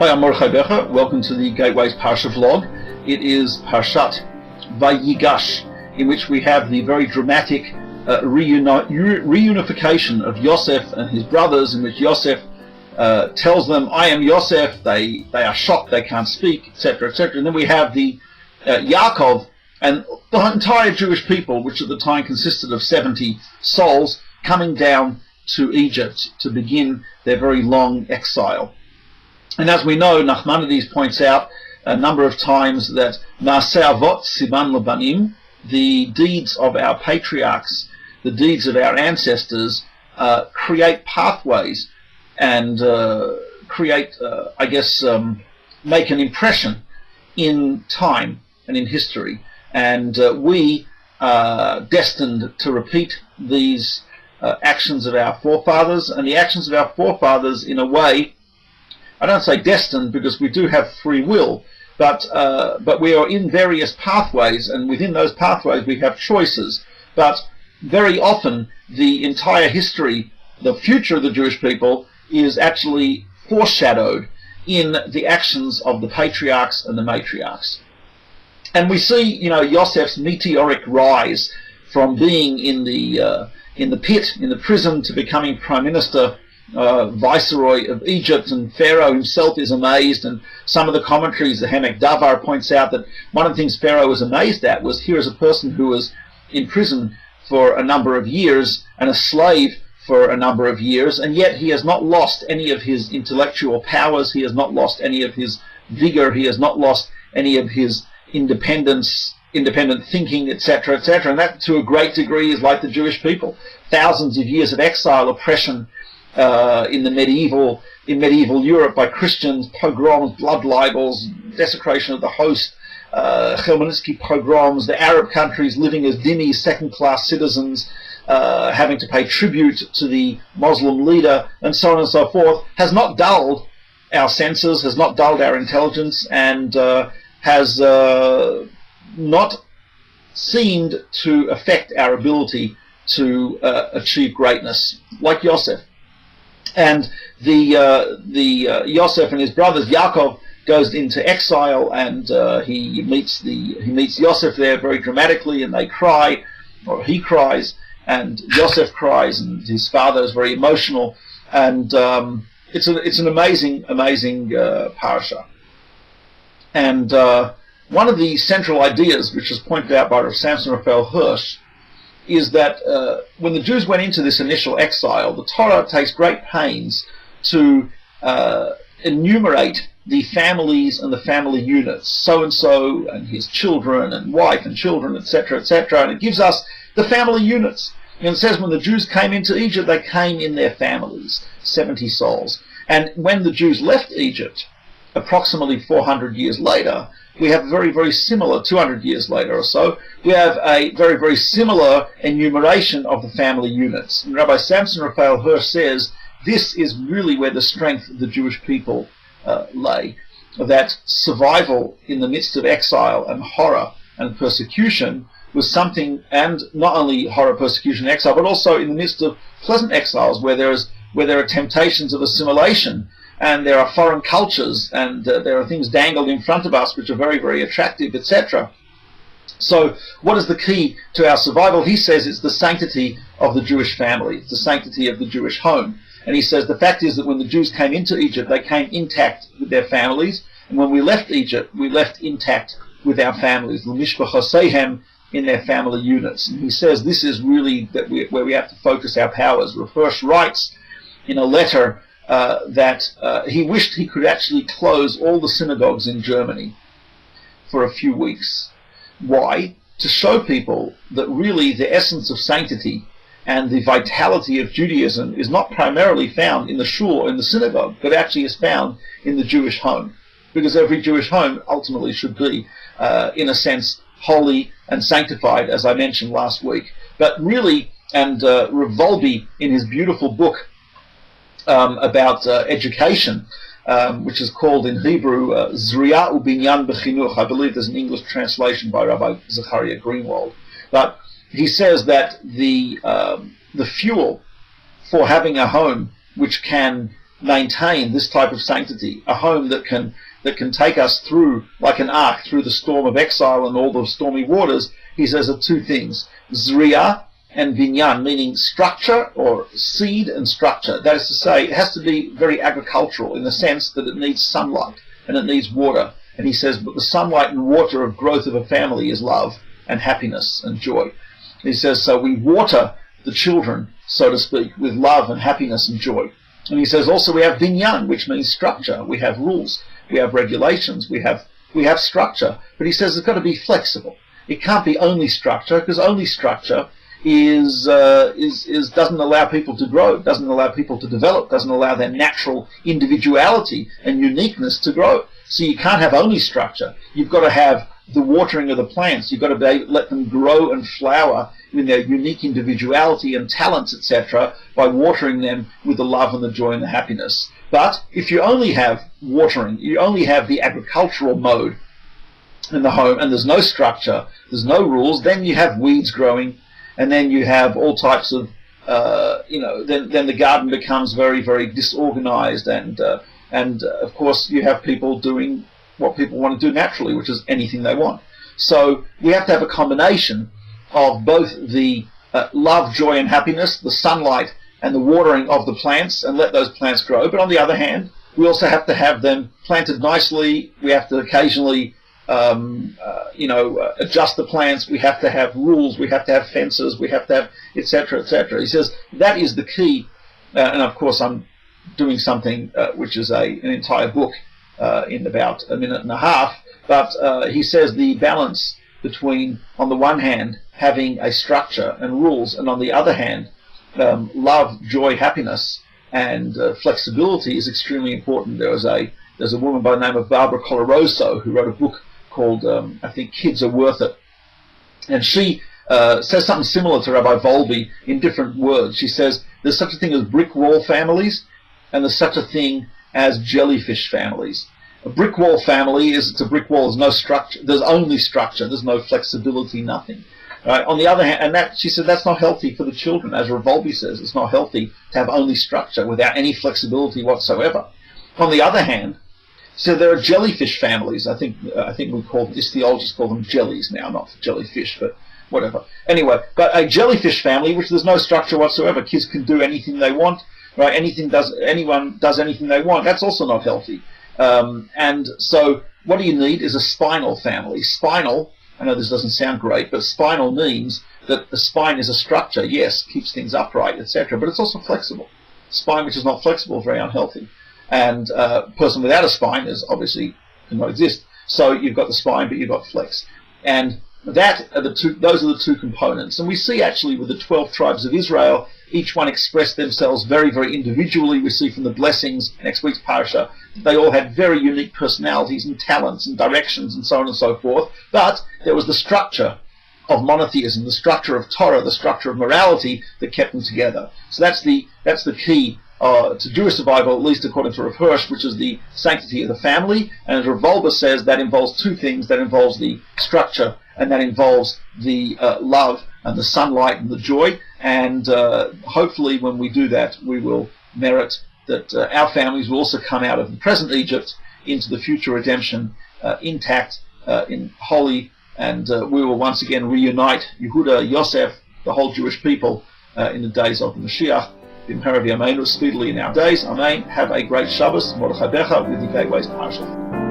Hi, I'm Mordechai Becher. Welcome to the Gateway's Parsha vlog. It is Parshas Vayigash, in which we have the very dramatic reunification of Yosef and his brothers, in which Yosef tells them, I am Yosef. They are shocked, they can't speak, etc., etc. And then we have the Yaakov and the entire Jewish people, which at the time consisted of 70 souls, coming down to Egypt to begin their very long exile. And as we know, Nachmanides points out a number of times that Maaseh Avot Siman Labanim, the deeds of our patriarchs, the deeds of our ancestors, create pathways and make an impression in time and in history. And we are destined to repeat these actions of our forefathers, and the actions of our forefathers, in a way, I don't say destined because we do have free will, but we are in various pathways, and within those pathways we have choices. But very often the entire history, the future of the Jewish people, is actually foreshadowed in the actions of the patriarchs and the matriarchs. And we see, Yosef's meteoric rise from being in the pit, in the prison, to becoming prime minister, viceroy of Egypt, and Pharaoh himself is amazed. And some of the commentaries, the Hemek Davar points out that one of the things Pharaoh was amazed at was, here is a person who was in prison for a number of years and a slave for a number of years, and yet he has not lost any of his intellectual powers, he has not lost any of his vigor, he has not lost any of his independent thinking, etc., etc. And that, to a great degree, is like the Jewish people. Thousands of years of exile, oppression in medieval Europe by Christians, pogroms, blood libels, desecration of the host, Chmielnicki pogroms, the Arab countries living as dhimmi, second-class citizens, having to pay tribute to the Muslim leader, and so on and so forth, has not dulled our senses, has not dulled our intelligence, and has not seemed to affect our ability to achieve greatness, like Yosef. And the Yosef and his brothers, Yaakov, goes into exile, and he meets Yosef there very dramatically, and they cry, or he cries, and Yosef cries, and his father is very emotional, and it's an amazing parasha. And one of the central ideas, which is pointed out by Rav Samson Raphael Hirsch, is that when the Jews went into this initial exile, the Torah takes great pains to enumerate the families and the family units, so-and-so and his children and wife and children, etc., etc., and it gives us the family units. And it says when the Jews came into Egypt, they came in their families, 70 souls. And when the Jews left Egypt, approximately 400 years later, we have very, very similar, 200 years later or so, we have a very, very similar enumeration of the family units. And Rabbi Samson Raphael Hirsch says this is really where the strength of the Jewish people lay, that survival in the midst of exile and horror and persecution was something, and not only horror, persecution, and exile, but also in the midst of pleasant exiles where there are temptations of assimilation, and there are foreign cultures, and there are things dangled in front of us which are very, very attractive, etc. So what is the key to our survival? He says it's the sanctity of the Jewish family, it's the sanctity of the Jewish home. And he says the fact is that when the Jews came into Egypt, they came intact with their families, and when we left Egypt, we left intact with our families, l'mishpachosehem, in their family units. And he says this is really where we have to focus our powers. Rav Hirsch writes in a letter that he wished he could actually close all the synagogues in Germany for a few weeks. Why? To show people that really the essence of sanctity and the vitality of Judaism is not primarily found in the shul or in the synagogue, but actually is found in the Jewish home. Because every Jewish home ultimately should be, in a sense, holy and sanctified, as I mentioned last week. But really, and Rav Wolbe, in his beautiful book about education, which is called in Hebrew Zriya Ubinyan Bechinuch. I believe there's an English translation by Rabbi Zachariah Greenwald. But he says that the fuel for having a home which can maintain this type of sanctity, a home that can take us through, like an ark, through the storm of exile and all the stormy waters, he says are two things: zriya and binyan, meaning structure, or seed and structure. That is to say, it has to be very agricultural in the sense that it needs sunlight and it needs water. And he says, but the sunlight and water of growth of a family is love and happiness and joy. And he says, so we water the children, so to speak, with love and happiness and joy. And he says also we have binyan, which means structure. We have rules, we have regulations, we have structure. But he says it's got to be flexible. It can't be only structure, because only structure is doesn't allow people to grow, doesn't allow people to develop, doesn't allow their natural individuality and uniqueness to grow. So you can't have only structure. You've got to have the watering of the plants. You've got to be able to let them grow and flower in their unique individuality and talents, etc., by watering them with the love and the joy and the happiness. But if you only have watering, you only have the agricultural mode in the home, and there's no structure, there's no rules, then you have weeds growing, and then you have all types of, then the garden becomes very, very disorganized, and of course you have people doing what people want to do naturally, which is anything they want. So we have to have a combination of both the love, joy and happiness, the sunlight and the watering of the plants, and let those plants grow. But on the other hand, we also have to have them planted nicely. We have to occasionally adjust the plants. We have to have rules. We have to have fences. We have to have etc., etc. He says that is the key. And of course, I'm doing something which is an entire book in about a minute and a half. But he says the balance between, on the one hand, having a structure and rules, and on the other hand, love, joy, happiness, and flexibility is extremely important. There's a woman by the name of Barbara Coloroso who wrote a book called, I think, Kids Are Worth It. And she says something similar to Rabbi Volbe in different words. She says there's such a thing as brick wall families, and there's such a thing as jellyfish families. A brick wall family it's a brick wall, there's no structure, there's only structure, there's no flexibility, nothing. Right? On the other hand, and that, she said, that's not healthy for the children. As Volbe says, it's not healthy to have only structure without any flexibility whatsoever. On the other hand, so there are jellyfish families. I think we call this, theologists call them jellies now, not jellyfish, but whatever. Anyway, but a jellyfish family, which there's no structure whatsoever, kids can do anything they want, right? Anyone does anything they want. That's also not healthy. And so what do you need is a spinal family. Spinal, I know this doesn't sound great, but spinal means that the spine is a structure, yes, keeps things upright, etc., but it's also flexible. Spine which is not flexible is very unhealthy. And a person without a spine is obviously cannot exist. So you've got the spine, but you've got flex. And those are the two components. And we see actually with the 12 tribes of Israel, each one expressed themselves very, very individually. We see from the blessings, next week's parasha, they all had very unique personalities and talents and directions and so on and so forth. But there was the structure of monotheism, the structure of Torah, the structure of morality that kept them together. So that's the key to Jewish survival, at least according to Rav Hirsch, which is the sanctity of the family. And as Rav Volbe says, that involves two things. That involves the structure, and that involves the love and the sunlight and the joy. And hopefully when we do that, we will merit that our families will also come out of the present Egypt into the future redemption intact, in holy, and we will once again reunite Yehuda, Yosef, the whole Jewish people in the days of the Mashiach. B'mhera v'yameinu, speedily in our days. Amen. Have a great Shabbos. Mordechai Becher with the Gateways Parsha.